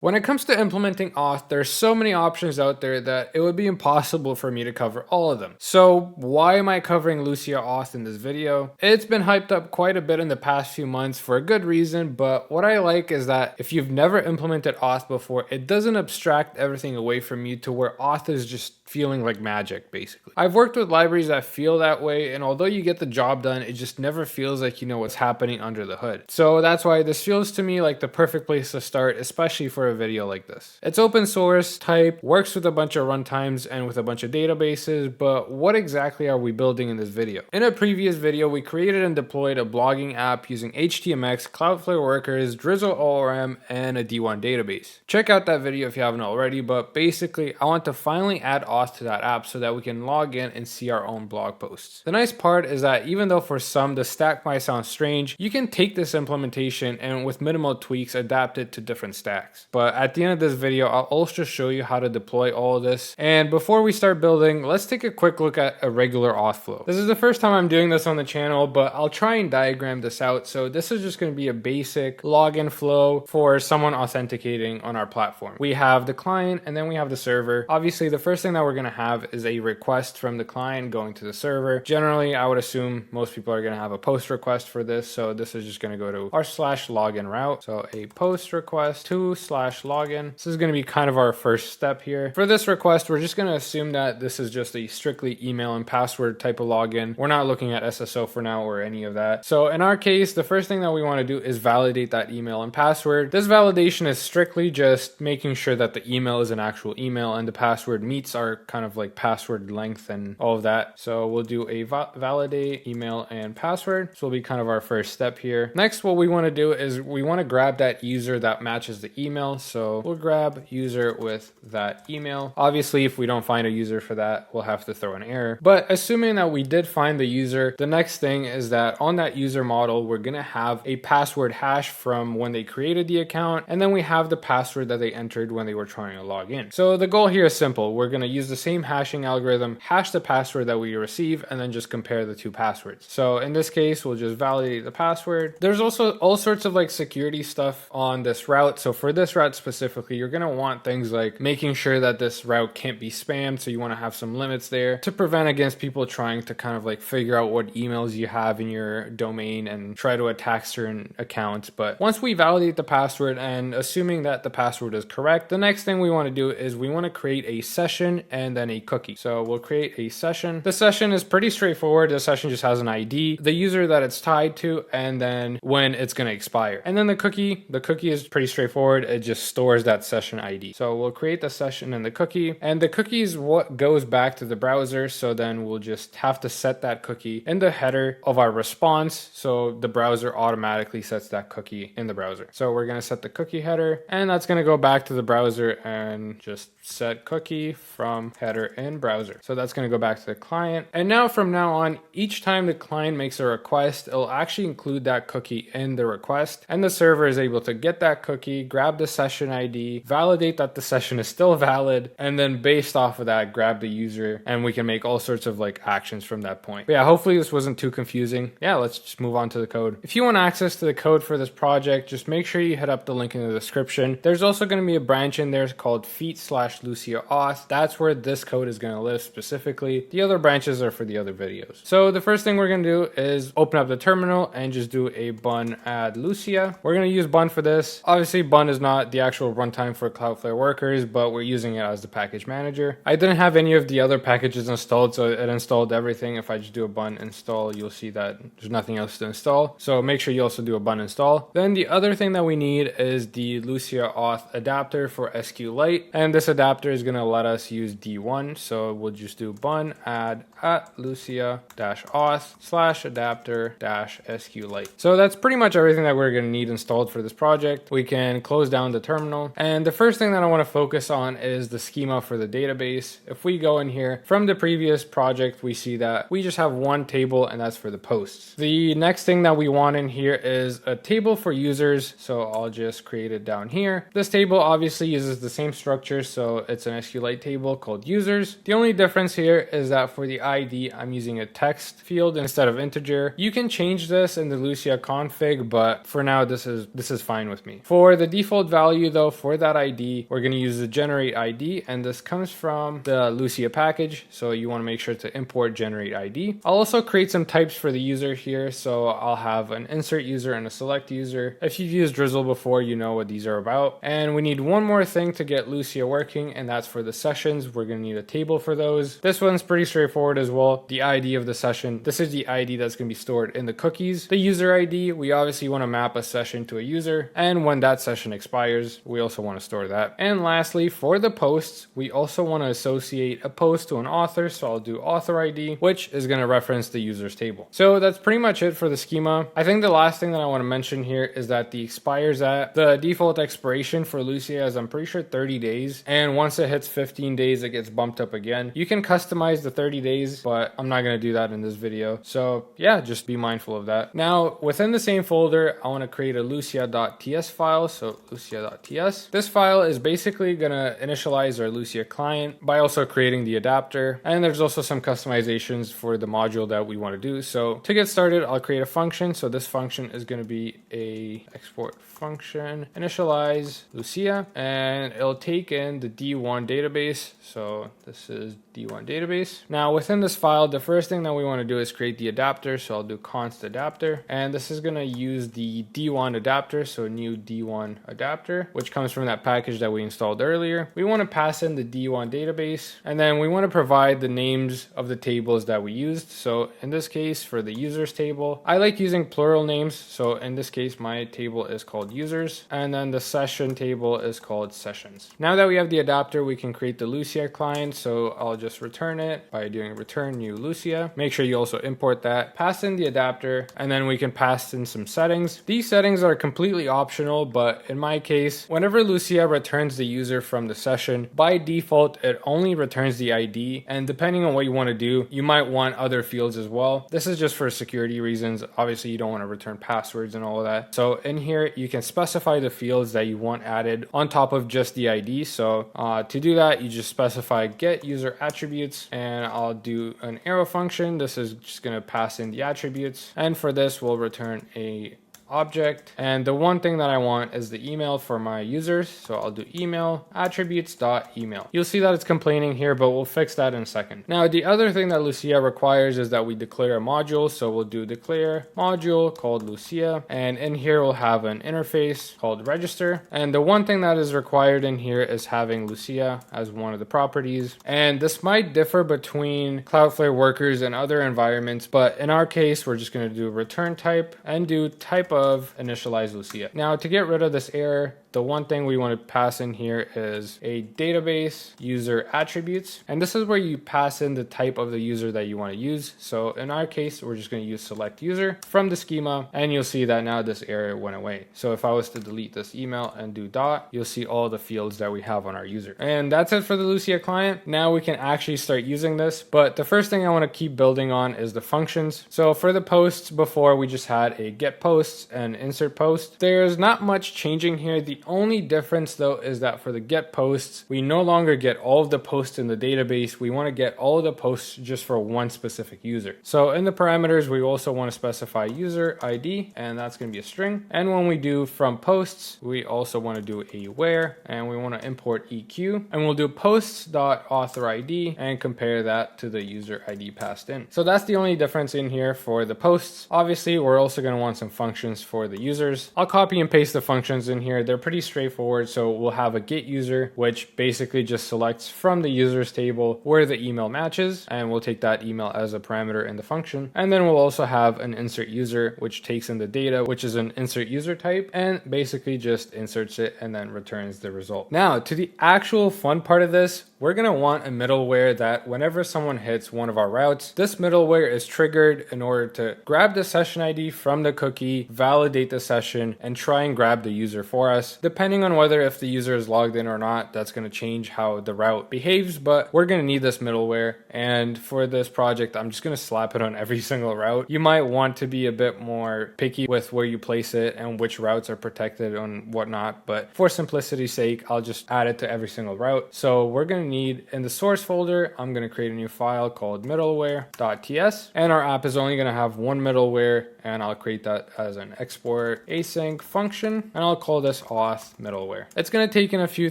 When it comes to implementing Auth, there's so many options out there that it would be impossible for me to cover all of them. So why am I covering Lucia Auth in this video? It's been hyped up quite a bit in the past few months for a good reason, but what I like is that if you've never implemented Auth before, it doesn't abstract everything away from you to where Auth is just feeling like magic, basically. I've worked with libraries that feel that way, and although you get the job done, it just never feels like you know what's happening under the hood. So that's why this feels to me like the perfect place to start, especially for a video like this. It's open source type, works with a bunch of runtimes and with a bunch of databases, but what exactly are we building in this video? In a previous video, we created and deployed a blogging app using HTMX, Cloudflare Workers, Drizzle ORM, and a D1 database. Check out that video if you haven't already, but basically I want to finally add Auth to that app so that we can log in and see our own blog posts. The nice part is that even though for some the stack might sound strange, you can take this implementation and with minimal tweaks adapt it to different stacks. But at the end of this video, I'll also show you how to deploy all of this. And before we start building, let's take a quick look at a regular auth flow. This is the first time I'm doing this on the channel, but I'll try and diagram this out. So this is just going to be a basic login flow for someone authenticating on our platform. We have the client and then we have the server. Obviously, the first thing that we're going to have is a request from the client going to the server. Generally, I would assume most people are going to have a post request for this. So this is just going to go to our /login route. So a post request to /login. This is going to be kind of our first step here. For this request, we're just going to assume that this is just a strictly email and password type of login. We're not looking at SSO for now or any of that. So in our case, the first thing that we want to do is validate that email and password. This validation is strictly just making sure that the email is an actual email and the password meets our kind of like password length and all of that. So we'll do a validate email and password. This will be kind of our first step here. Next, what we want to do is we want to grab that user that matches the email. So we'll grab user with that email. Obviously, if we don't find a user for that, we'll have to throw an error. But assuming that we did find the user, the next thing is that on that user model, we're going to have a password hash from when they created the account. And then we have the password that they entered when they were trying to log in. So the goal here is simple. We're going to use the same hashing algorithm, hash the password that we receive, and then just compare the two passwords. So in this case, we'll just validate the password. There's also all sorts of like security stuff on this route. So for this route specifically, you're going to want things like making sure that this route can't be spammed. So you want to have some limits there to prevent against people trying to kind of like figure out what emails you have in your domain and try to attack certain accounts. But once we validate the password and assuming that the password is correct, the next thing we want to do is we want to create a session and then a cookie. So we'll create a session. The session is pretty straightforward. The session just has an ID, the user that it's tied to, and then when it's going to expire. And then the cookie is pretty straightforward. It just stores that session ID. So we'll create the session and the cookie is what goes back to the browser. So then we'll just have to set that cookie in the header of our response. So the browser automatically sets that cookie in the browser. So we're going to set the cookie header and that's going to go back to the browser and just set cookie from header in browser. So that's going to go back to the client. And now from now on, each time the client makes a request, it'll actually include that cookie in the request. And the server is able to get that cookie, grab the session ID, validate that the session is still valid, and then based off of that, grab the user, and we can make all sorts of like actions from that point. But yeah, hopefully this wasn't too confusing. Yeah, let's just move on to the code. If you want access to the code for this project, just make sure you hit up the link in the description. There's also going to be a branch in there called feat/Lucia Auth. That's where this code is going to live specifically. The other branches are for the other videos. So the first thing we're going to do is open up the terminal and just do a bun add Lucia. We're going to use bun for this. Obviously, bun is not the actual runtime for Cloudflare Workers, but we're using it as the package manager. I didn't have any of the other packages installed, so it installed everything. If I just do a bun install, you'll see that there's nothing else to install. So make sure you also do a bun install. Then the other thing that we need is the Lucia Auth adapter for SQLite. And this adapter is going to let us use D1. So we'll just do bun add at Lucia-auth/adapter-SQLite. So that's pretty much everything that we're going to need installed for this project. We can close down the terminal. And the first thing that I want to focus on is the schema for the database. If we go in here from the previous project, we see that we just have one table and that's for the posts. The next thing that we want in here is a table for users. So I'll just create it down here. This table obviously uses the same structure. So it's an SQLite table called users. The only difference here is that for the ID, I'm using a text field instead of integer. You can change this in the Lucia config, but for now, this is fine with me. For the default value, value though for that ID, we're going to use the generate ID, and this comes from the Lucia package. So you want to make sure to import generate ID. I'll also create some types for the user here. So I'll have an insert user and a select user. If you've used Drizzle before, you know what these are about. And we need one more thing to get Lucia working, and that's for the sessions. We're going to need a table for those. This one's pretty straightforward as well. The ID of the session. This is the ID that's going to be stored in the cookies. The user ID, we obviously want to map a session to a user, and when that session expires, we also want to store that. And lastly, for the posts, we also want to associate a post to an author. So I'll do author ID, which is going to reference the user's table. So that's pretty much it for the schema. I think the last thing that I want to mention here is that the expires at the default expiration for Lucia is, I'm pretty sure, 30 days. And once it hits 15 days, it gets bumped up again. You can customize the 30 days, but I'm not going to do that in this video. So yeah, just be mindful of that. Now, within the same folder, I want to create a lucia.ts file. So lucia.ts. This file is basically going to initialize our Lucia client by also creating the adapter. And there's also some customizations for the module that we want to do. So to get started, I'll create a function. So this function is going to be a export function, initialize Lucia, and it'll take in the D1 database. So this is D1 database. Now within this file, the first thing that we want to do is create the adapter. So I'll do const adapter, and this is going to use the D1 adapter. So new D1 adapter, which comes from that package that we installed earlier. We want to pass in the D1 database, and then we want to provide the names of the tables that we used. So in this case, for the users table, I like using plural names. So in this case, my table is called users, and then the session table is called sessions. Now that we have the adapter, we can create the Lucia client. So I'll just return it by doing return new Lucia. Make sure you also import that, pass in the adapter, and then we can pass in some settings. These settings are completely optional, but in my case, whenever Lucia returns the user from the session, by default, it only returns the ID. And depending on what you want to do, you might want other fields as well. This is just for security reasons. Obviously, you don't want to return passwords and all of that. So in here, you can specify the fields that you want added on top of just the ID. So to do that, you just specify get user attributes, and I'll do an arrow function. This is just going to pass in the attributes. And for this, we'll return a object, and the one thing that I want is the email for my users. So I'll do email attributes.email. You'll see that it's complaining here, but we'll fix that in a second. Now the other thing that Lucia requires is that we declare a module. So we'll do declare module called Lucia, and in here we'll have an interface called register. And the one thing that is required in here is having Lucia as one of the properties, and this might differ between Cloudflare Workers and other environments, but in our case we're just going to do return type and do type of initialize Lucia. Now to get rid of this error, the one thing we want to pass in here is a database user attributes, and this is where you pass in the type of the user that you want to use. So in our case, we're just going to use select user from the schema, and you'll see that now this error went away. So if I was to delete this email and do dot, you'll see all the fields that we have on our user. And that's it for the Lucia client. Now we can actually start using this, but the first thing I want to keep building on is the functions. So for the posts, before we just had a get posts and insert post. There's not much changing here. The only difference though is that for the get posts, we no longer get all of the posts in the database. We want to get all of the posts just for one specific user. So in the parameters, we also want to specify user ID, and that's going to be a string. And when we do from posts, we also want to do a where, and we want to import EQ, and we'll do posts.authorID and compare that to the user ID passed in. So that's the only difference in here for the posts. Obviously, we're also going to want some functions for the users. I'll copy and paste the functions in here. They're pretty straightforward. So we'll have a get user, which basically just selects from the users table where the email matches, and we'll take that email as a parameter in the function. And then we'll also have an insert user, which takes in the data, which is an insert user type, and basically just inserts it and then returns the result. Now to the actual fun part of this, we're going to want a middleware that whenever someone hits one of our routes, this middleware is triggered in order to grab the session ID from the cookie, validate the session, and try and grab the user for us. Depending on whether if the user is logged in or not, that's going to change how the route behaves, but we're going to need this middleware. And for this project, I'm just going to slap it on every single route. You might want to be a bit more picky with where you place it and which routes are protected and whatnot, but for simplicity's sake, I'll just add it to every single route. So we're going to need, in the source folder, I'm going to create a new file called middleware.ts, and our app is only going to have one middleware, and I'll create that as an export async function, and I'll call this auth middleware. It's going to take in a few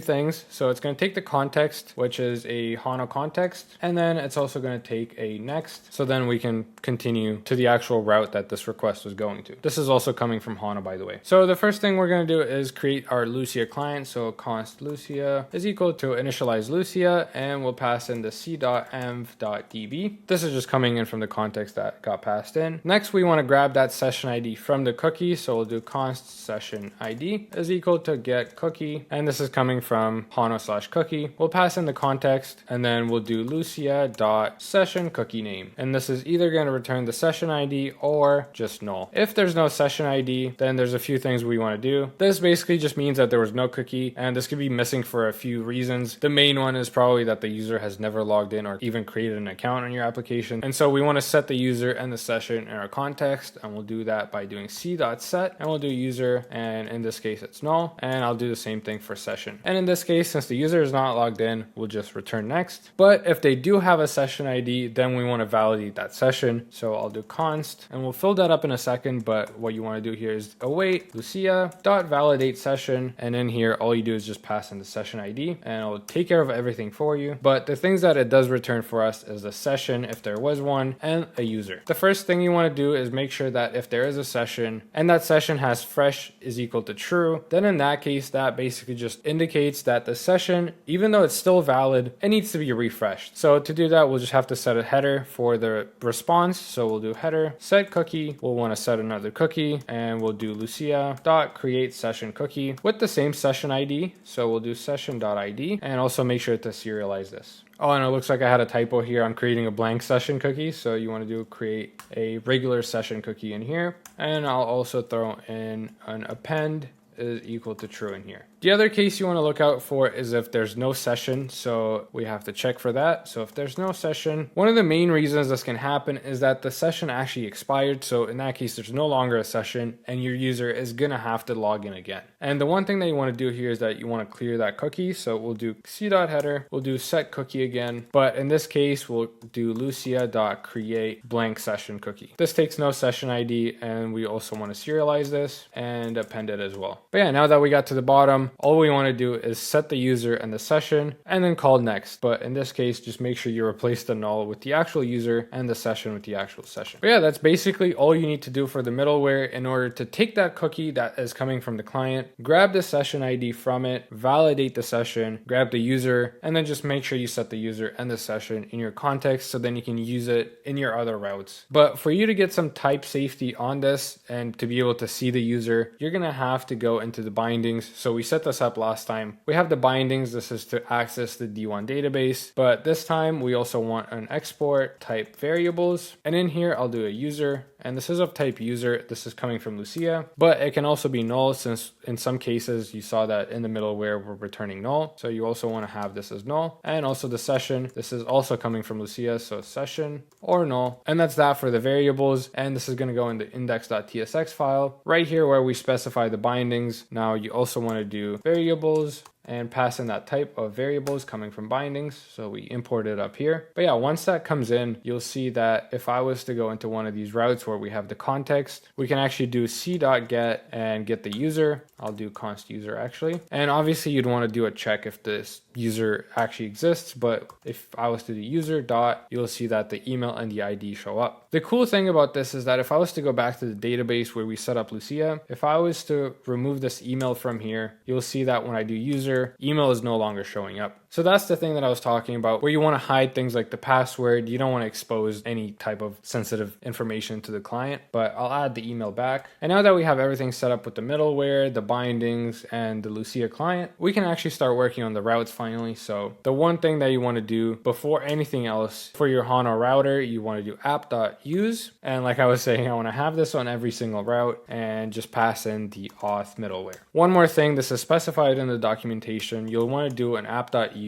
things. So it's going to take the context, which is a Hono context, and then it's also going to take a next. So then we can continue to the actual route that this request was going to. This is also coming from Hono, by the way. So the first thing we're going to do is create our Lucia client. So const Lucia is equal to initialize Lucia, and we'll pass in the c.env.db. This is just coming in from the context that got passed in. Next, we want to grab that session ID from the cookie. So we'll do const session ID is equal to get cookie, and this is coming from Hono/cookie. We'll pass in the context, and then we'll do Lucia.session cookie name. And this is either going to return the session ID or just null. If there's no session ID, then there's a few things we want to do. This basically just means that there was no cookie, and this could be missing for a few reasons. The main one is probably that the user has never logged in or even created an account on your application. And so we want to set the user and the session in our context, and we'll do that by doing c.set, and we'll do user, and in this case it's null, and I'll do the same thing for session. And in this case, since the user is not logged in, we'll just return next. But if they do have a session ID, then we want to validate that session. So I'll do const, and we'll fill that up in a second, but what you want to do here is await Lucia.validate session, and in here all you do is just pass in the session ID, and it'll take care of everything for you. But the things that it does return for us is a session if there was one, and a user. The first thing you want to do is make sure that if there is a session and that session has fresh is equal to true, then in that case that basically just indicates that the session, even though it's still valid, it needs to be refreshed. So to do that, we'll just have to set a header for the response. So we'll do header set cookie. We'll want to set another cookie, and we'll do Lucia.create session cookie with the same session ID. So we'll do session.id, and also make sure to serialize this. Oh, and it looks like I had a typo here. I'm creating a blank session cookie. So you want to do create a regular session cookie in here. And I'll also throw in an append is equal to true in here. The other case you want to look out for is if there's no session, so we have to check for that. So if there's no session, one of the main reasons this can happen is that the session actually expired. So in that case, there's no longer a session, and your user is going to have to log in again. And the one thing that you want to do here is that you want to clear that cookie. So we'll do c.header, we'll do set cookie again, but in this case, we'll do Lucia.create blank session cookie. This takes no session ID, and we also want to serialize this and append it as well. But yeah, now that we got to the bottom, all we want to do is set the user and the session and then call next. But in this case, just make sure you replace the null with the actual user and the session with the actual session. But yeah, that's basically all you need to do for the middleware in order to take that cookie that is coming from the client, grab the session ID from it, validate the session, grab the user, and then just make sure you set the user and the session in your context so then you can use it in your other routes. But for you to get some type safety on this and to be able to see the user, you're going to have to go into the bindings. So we set this up last time. We have the bindings. This is to access the D1 database, but this time we also want an export type variables. And in here, I'll do a user, and this is of type user. This is coming from Lucia, but it can also be null since in some cases you saw that in the middleware we're returning null. So you also want to have this as null, and also the session. This is also coming from Lucia, so session or null. And that's that for the variables. And this is going to go in the index.tsx file right here where we specify the bindings. Now you also want to do variables and pass in that type of variables coming from bindings. So we import it up here. But yeah, once that comes in, you'll see that if I was to go into one of these routes where we have the context, we can actually do c.get and get the user. I'll do const user actually. And obviously you'd want to do a check if this user actually exists. But if I was to do user dot, you'll see that the email and the ID show up. The cool thing about this is that if I was to go back to the database where we set up Lucia, if I was to remove this email from here, you'll see that when I do user, email is no longer showing up. So that's the thing that I was talking about, where you want to hide things like the password. You don't want to expose any type of sensitive information to the client, but I'll add the email back. And now that we have everything set up with the middleware, the bindings, and the Lucia client, we can actually start working on the routes finally. So the one thing that you want to do before anything else for your Hono router, you want to do app.use. And like I was saying, I want to have this on every single route and just pass in the auth middleware. One more thing, this is specified in the documentation. You'll want to do an app.use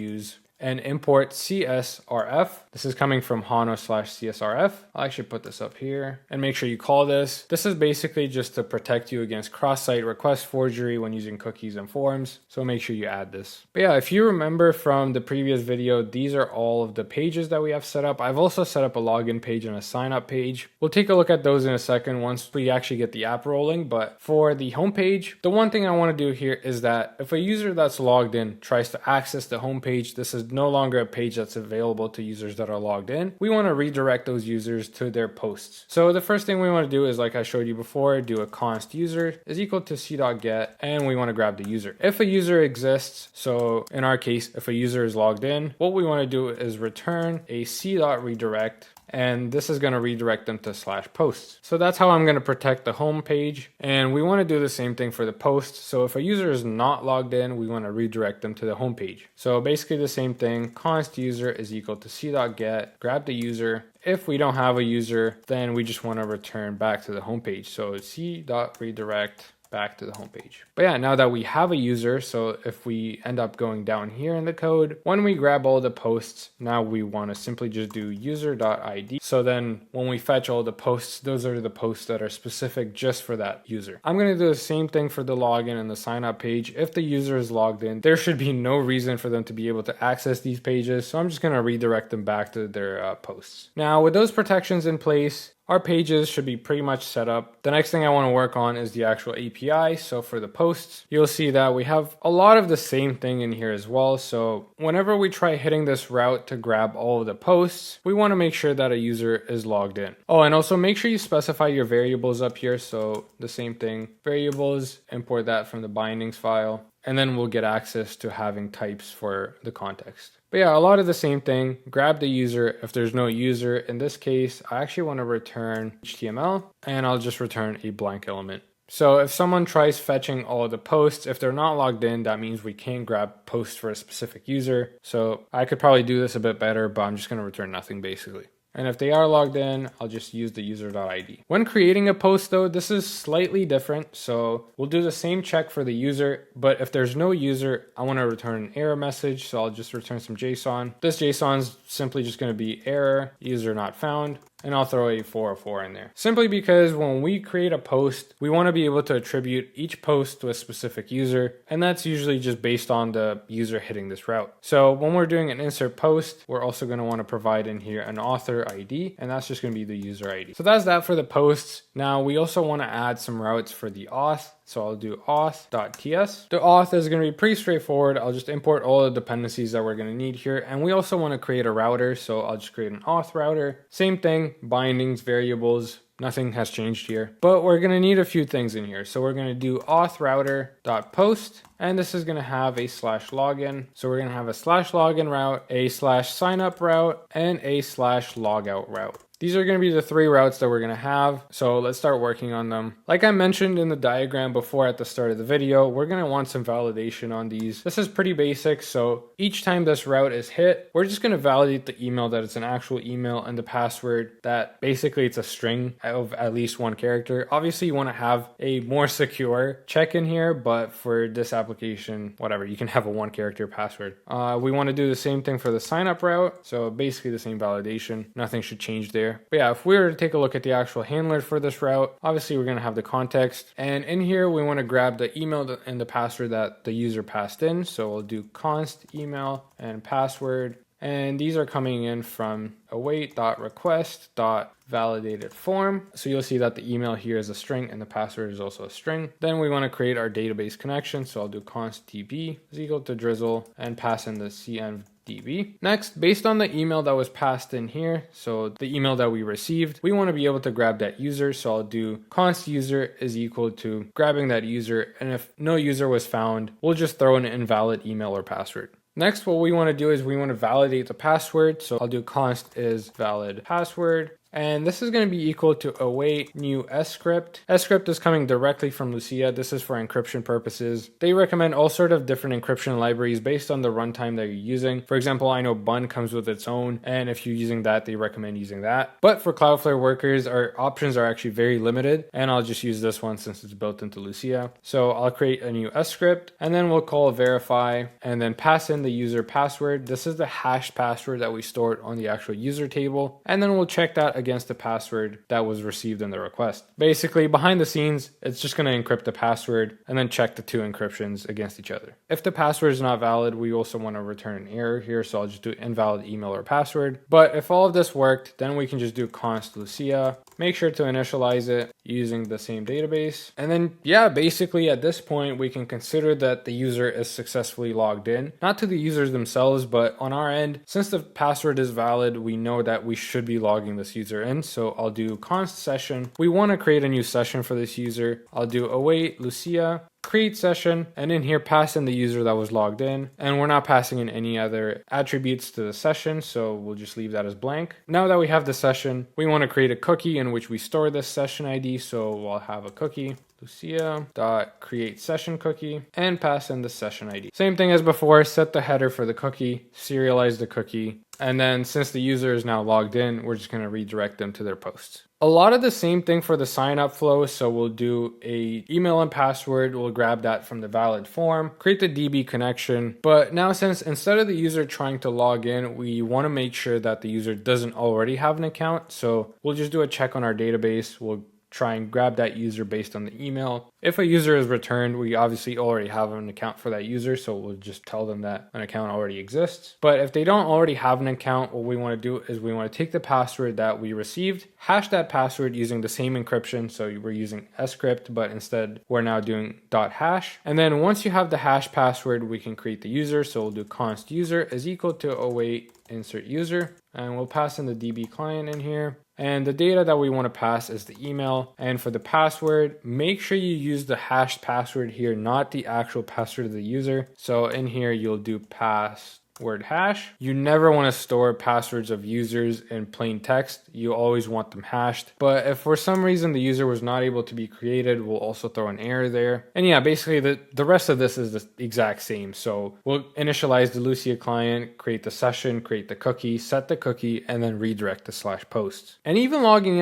and import CSRF. This is coming from Hono/CSRF. I'll actually put this up here and make sure you call this. This is basically just to protect you against cross-site request forgery when using cookies and forms. So make sure you add this. But yeah, if you remember from the previous video, these are all of the pages that we have set up. I've also set up a login page and a sign up page. We'll take a look at those in a second once we actually get the app rolling. But for the homepage, the one thing I want to do here is that if a user that's logged in tries to access the homepage, this is no longer a page that's available to users that are logged in. We want to redirect those users to their posts. So the first thing we want to do is, like I showed you before, do a const user is equal to c.get, and we want to grab the user. If a user exists, so in our case, if a user is logged in, what we want to do is return a c.redirect, and this is going to redirect them to /posts. So that's how I'm going to protect the home page. And we want to do the same thing for the posts. So if a user is not logged in, we want to redirect them to the home page. So basically the same thing, const user is equal to c.get, grab the user. If we don't have a user, then we just want to return back to the home page. So c.redirect back to the homepage. But yeah, now that we have a user, so if we end up going down here in the code, when we grab all the posts, now we want to simply just do user.id. So then when we fetch all the posts, those are the posts that are specific just for that user. I'm going to do the same thing for the login and the sign up page. If the user is logged in, there should be no reason for them to be able to access these pages. So I'm just going to redirect them back to their posts. Now with those protections in place, our pages should be pretty much set up. The next thing I want to work on is the actual API. So for the posts, you'll see that we have a lot of the same thing in here as well. So whenever we try hitting this route to grab all of the posts, we want to make sure that a user is logged in. Oh, and also make sure you specify your variables up here. So the same thing, variables, import that from the bindings file, and then we'll get access to having types for the context. But yeah, a lot of the same thing. Grab the user. If there's no user, in this case, I actually want to return HTML, and I'll just return a blank element. So if someone tries fetching all of the posts, if they're not logged in, that means we can't grab posts for a specific user. So I could probably do this a bit better, but I'm just going to return nothing basically. And if they are logged in, I'll just use the user.id. When creating a post though, this is slightly different. So we'll do the same check for the user, but if there's no user, I want to return an error message. So I'll just return some JSON. This JSON is simply just going to be error, user not found. And I'll throw a 404 in there. Simply because when we create a post, we want to be able to attribute each post to a specific user. And that's usually just based on the user hitting this route. So when we're doing an insert post, we're also going to want to provide in here an author ID. And that's just going to be the user ID. So that's that for the posts. Now we also want to add some routes for the auth. So I'll do auth.ts. The auth is going to be pretty straightforward. I'll just import all the dependencies that we're going to need here. And we also want to create a router. So I'll just create an auth router. Same thing, bindings, variables. Nothing has changed here, but we're going to need a few things in here. So we're going to do auth router.post, and this is going to have a /login. So we're going to have a /login route, a /signup route, and a /logout route. These are going to be the three routes that we're going to have. So let's start working on them. Like I mentioned in the diagram before at the start of the video, we're going to want some validation on these. This is pretty basic. So each time this route is hit, we're just going to validate the email that it's an actual email and the password that basically it's a string of at least one character. Obviously you want to have a more secure check in here, but for this application, whatever, you can have a one character password. We want to do the same thing for the sign up route. So basically the same validation. Nothing should change there. But yeah, if we were to take a look at the actual handler for this route, obviously we're going to have the context. And in here, we want to grab the email and the password that the user passed in. So we'll do const email and password. And these are coming in from await.request.validated form. So you'll see that the email here is a string and the password is also a string. Then we want to create our database connection. So I'll do const db is equal to Drizzle and pass in the cnv DB. Next, based on the email that was passed in here, so the email that we received, we want to be able to grab that user. So I'll do const user is equal to grabbing that user. And if no user was found, we'll just throw an invalid email or password. Next, what we want to do is we want to validate the password. So I'll do const is valid password. And this is going to be equal to await new script. Script is coming directly from Lucia. This is for encryption purposes. They recommend all sort of different encryption libraries based on the runtime that you're using. For example, I know Bun comes with its own, and if you're using that, they recommend using that. But for Cloudflare Workers, our options are actually very limited, and I'll just use this one since it's built into Lucia. So I'll create a new script, and then we'll call verify, and then pass in the user password. This is the hashed password that we stored on the actual user table, and then we'll check that against the password that was received in the request. Basically, behind the scenes, it's just going to encrypt the password and then check the two encryptions against each other. If the password is not valid, we also want to return an error here, so I'll just do invalid email or password. But if all of this worked, then we can just do const Lucia. Make sure to initialize it using the same database. And then, yeah, basically at this point, we can consider that the user is successfully logged in. Not to the users themselves, but on our end, since the password is valid, we know that we should be logging this user in. So I'll do const session. We want to create a new session for this user. I'll do await Lucia, create session, and in here pass in the user that was logged in, and we're not passing in any other attributes to the session, so we'll just leave that as blank. Now that we have the session, we want to create a cookie in which we store this session ID, so we'll have a cookie Lucia.create session cookie and pass in the session ID. Same thing as before, set the header for the cookie, serialize the cookie, and then since the user is now logged in, we're just going to redirect them to their posts. A lot of the same thing for the sign up flow. So we'll do a email and password. We'll grab that from the valid form, create the DB connection. But now since instead of the user trying to log in, we want to make sure that the user doesn't already have an account. So we'll just do a check on our database. We'll try and grab that user based on the email. If a user is returned, we obviously already have an account for that user, so we'll just tell them that an account already exists. But if they don't already have an account, what we want to do is we want to take the password that we received, hash that password using the same encryption, so we're using script, but instead we're now doing .hash. And then once you have the hash password, we can create the user, so we'll do const user is equal to await insert user, and we'll pass in the DB client in here. And the data that we want to pass is the email. And for the password, make sure you use the hashed password here, not the actual password of the user. So in here, you'll do password hash. You never want to store passwords of users in plain text. You always want them hashed. But if for some reason the user was not able to be created, we'll also throw an error there. And yeah, basically the rest of this is the exact same. So we'll initialize the Lucia client, create the session, create the cookie, set the cookie, and then redirect the /posts. And even logging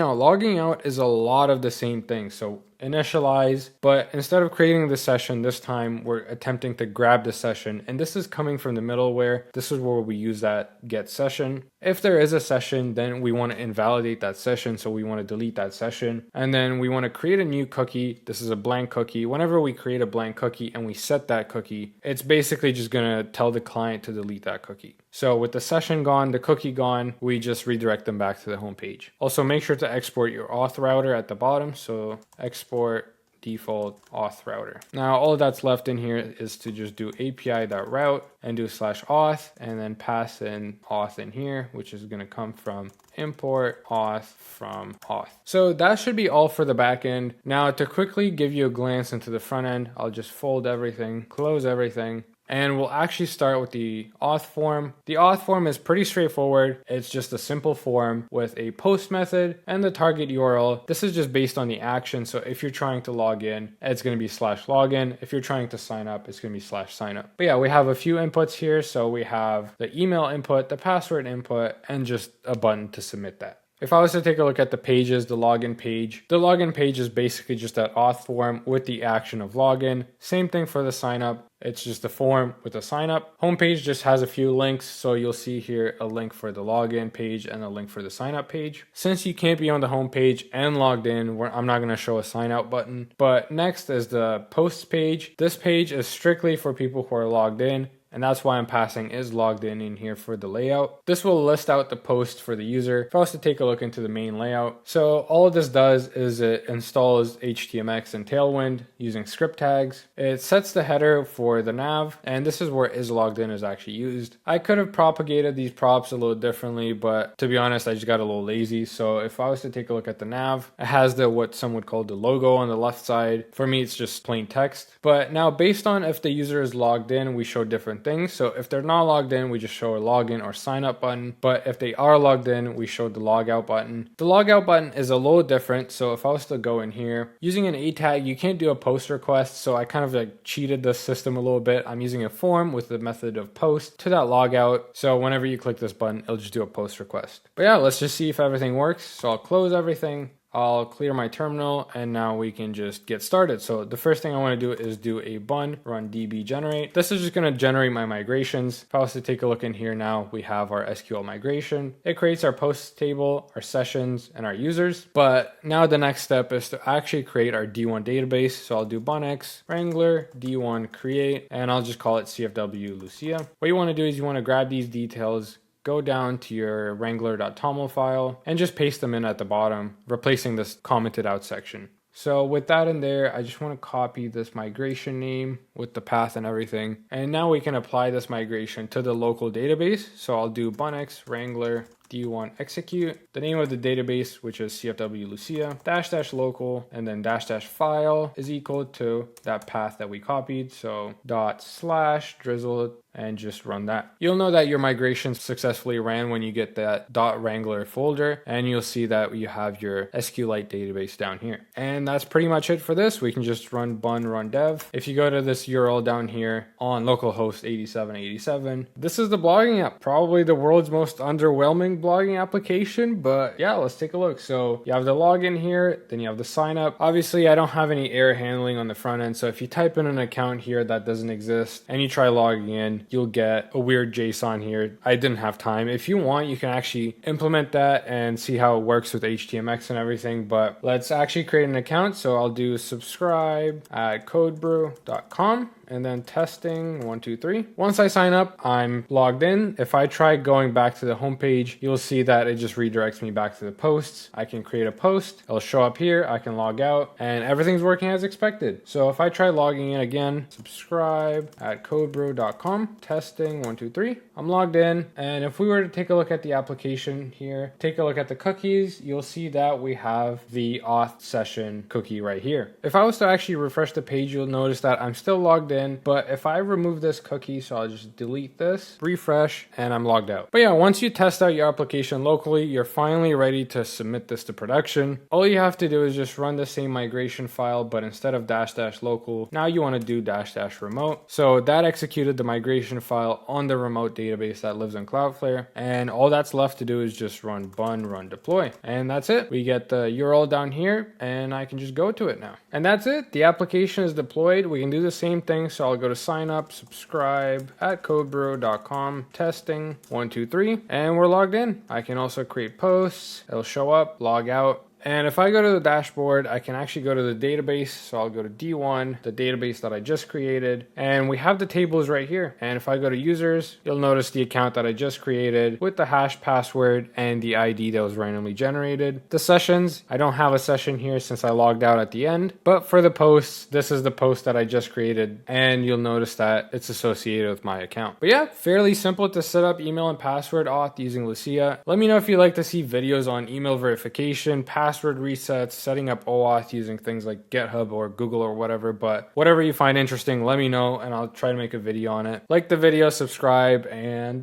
out is a lot of the same thing. So initialize, but instead of creating the session this time, we're attempting to grab the session, and this is coming from the middleware. This is where we use that get session. If there is a session, then we want to invalidate that session, so we want to delete that session, and then we want to create a new cookie. This is a blank cookie. Whenever we create a blank cookie and we set that cookie, it's basically just going to tell the client to delete that cookie. So with the session gone, the cookie gone, we just redirect them back to the home page. Also, make sure to export your auth router at the bottom. So export default auth router. Now, all that's left in here is to just do api.route and do /auth and then pass in auth in here, which is going to come from import auth from auth. So that should be all for the backend. Now, to quickly give you a glance into the front end, I'll just fold everything, close everything. And we'll actually start with the auth form. The auth form is pretty straightforward. It's just a simple form with a post method and the target URL. This is just based on the action. So if you're trying to log in, it's going to be /login. If you're trying to sign up, it's going to be /signup. But yeah, we have a few inputs here. So we have the email input, the password input, and just a button to submit that. If I was to take a look at the pages, the login page is basically just that auth form with the action of login. Same thing for the sign up. It's just a form with a sign up. Homepage just has a few links. So you'll see here a link for the login page and a link for the sign up page. Since you can't be on the homepage and logged in, I'm not going to show a sign out button. But next is the posts page. This page is strictly for people who are logged in. And that's why I'm passing is logged in here for the layout. This will list out the post for the user. If I was to take a look into the main layout. So all of this does is it installs HTMX and Tailwind using script tags. It sets the header for the nav, and this is where is logged in is actually used. I could have propagated these props a little differently, but to be honest, I just got a little lazy. So if I was to take a look at the nav, it has the what some would call the logo on the left side. For me, it's just plain text. But now based on if the user is logged in, we show different different things. So if they're not logged in, we just show a login or sign up button. But if they are logged in, we show the logout button. The logout button is a little different. So if I was to go in here using an A tag, you can't do a post request. So I kind of like cheated the system a little bit. I'm using a form with the method of post to that logout. So whenever you click this button, it'll just do a post request. But yeah, let's just see if everything works. So I'll close everything. I'll clear my terminal and now we can just get started. So the first thing I want to do is do a bun run db generate. This is just going to generate my migrations. If I was to take a look in here now, we have our SQL migration. It creates our posts table, our sessions, and our users. But now the next step is to actually create our D1 database. So I'll do bunx wrangler D1 create, and I'll just call it CFW Lucia. What you want to do is you want to grab these details, go down to your wrangler.toml file and just paste them in at the bottom, replacing this commented out section. So with that in there, I just want to copy this migration name with the path and everything. And now we can apply this migration to the local database. So I'll do bunx wrangler D1 execute, the name of the database, which is CFW Lucia, -- local, and then -- file is equal to that path that we copied. So /drizzle and just run that. You'll know that your migration successfully ran when you get that .wrangler folder, and you'll see that you have your SQLite database down here. And that's pretty much it for this. We can just run bun run dev. If you go to this URL down here on localhost 8787, this is the blogging app, probably the world's most underwhelming blogging application, but yeah, let's take a look. So you have the login here, then you have the sign up. Obviously I don't have any error handling on the front end, so if you type in an account here that doesn't exist and you try logging in, you'll get a weird JSON here. I didn't have time. If you want, you can actually implement that and see how it works with HTMX and everything, but let's actually create an account. So I'll do subscribe at codebrew.com and then testing 1 2 3. Once I sign up, I'm logged in. If I try going back to the homepage, you'll see that it just redirects me back to the posts. I can create a post, it'll show up here, I can log out, and everything's working as expected. So if I try logging in again, subscribe at codebrew.com, testing 1 2 3. I'm logged in, and if we were to take a look at the application here, take a look at the cookies, you'll see that we have the auth session cookie right here. If I was to actually refresh the page, you'll notice that I'm still logged in, but if I remove this cookie, so I'll just delete this, refresh, and I'm logged out. But yeah, once you test out your application locally, you're finally ready to submit this to production. All you have to do is just run the same migration file, but instead of -- local, now you want to do -- remote. So that executed the migration file on the remote database that lives in Cloudflare, and all that's left to do is just run bun run deploy, and that's it. We get the URL down here, and I can just go to it now. And that's it. The application is deployed. We can do the same thing. So I'll go to sign up, subscribe at codebrew.com, testing 1 2 3, and we're logged in. I can also create posts. It'll show up, log out. And if I go to the dashboard, I can actually go to the database. So I'll go to D1, the database that I just created, and we have the tables right here. And if I go to users, you'll notice the account that I just created with the hash password and the ID that was randomly generated. The sessions, I don't have a session here since I logged out at the end, but for the posts, this is the post that I just created, and you'll notice that it's associated with my account. But yeah, fairly simple to set up email and password auth using Lucia. Let me know if you'd like to see videos on email verification, password resets, setting up OAuth using things like GitHub or Google or whatever, but whatever you find interesting, let me know and I'll try to make a video on it. Like the video, subscribe, and